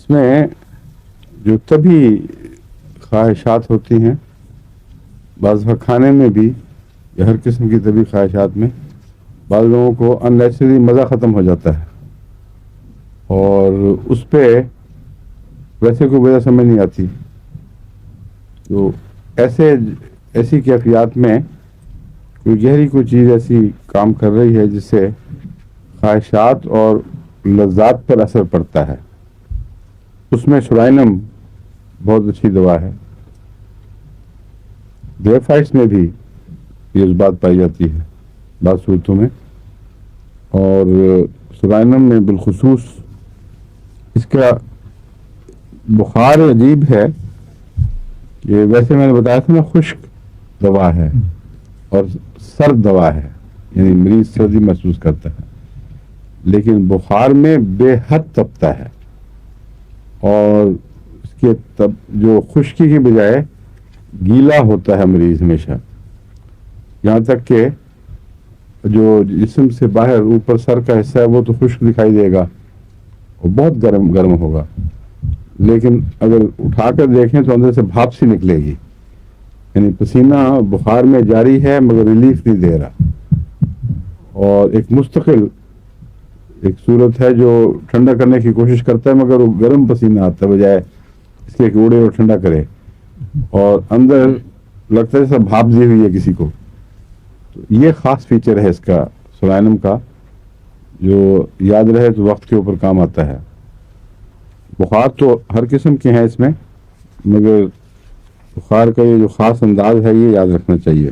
اس میں جو طبی خواہشات ہوتی ہیں، بعض وقت کھانے میں بھی یا ہر قسم کی طبی خواہشات میں بعض لوگوں کو ان نیچرلی مزہ ختم ہو جاتا ہے اور اس پہ ویسے کوئی وجہ سمجھ نہیں آتی. تو ایسی کیفیات میں کوئی گہری کوئی چیز ایسی کام کر رہی ہے جس سے خواہشات اور لذات پر اثر پڑتا ہے، اس میں سورائنم بہت اچھی دوا ہے. گریفائٹس میں بھی یہ بات پائی جاتی ہے بعض صورتوں میں، اور سورائنم میں بالخصوص اس کا بخار عجیب ہے کہ ویسے میں نے بتایا تھا نا خشک دوا ہے اور سرد دوا ہے، یعنی مریض سردی محسوس کرتا ہے، لیکن بخار میں بے حد تپتا ہے اور اس کے جو خشکی کی بجائے گیلا ہوتا ہے مریض ہمیشہ، یہاں تک کہ جو جسم سے باہر اوپر سر کا حصہ ہے وہ تو خشک دکھائی دے گا اور بہت گرم ہوگا، لیکن اگر اٹھا کر دیکھیں تو اندر سے بھاپ سی نکلے گی، یعنی پسینہ بخار میں جاری ہے مگر ریلیف نہیں دے رہا. اور ایک مستقل ایک صورت ہے جو ٹھنڈا کرنے کی کوشش کرتا ہے مگر وہ گرم پسینہ آتا ہے بجائے اس کے اڑے اور ٹھنڈا کرے، اور اندر لگتا ہے جیسے بھاپ دی ہوئی ہے کسی کو. تو یہ خاص فیچر ہے اس کا سورائنم کا، جو یاد رہے تو وقت کے اوپر کام آتا ہے. بخار تو ہر قسم کے ہیں اس میں، مگر بخار کا یہ جو خاص انداز ہے یہ یاد رکھنا چاہیے.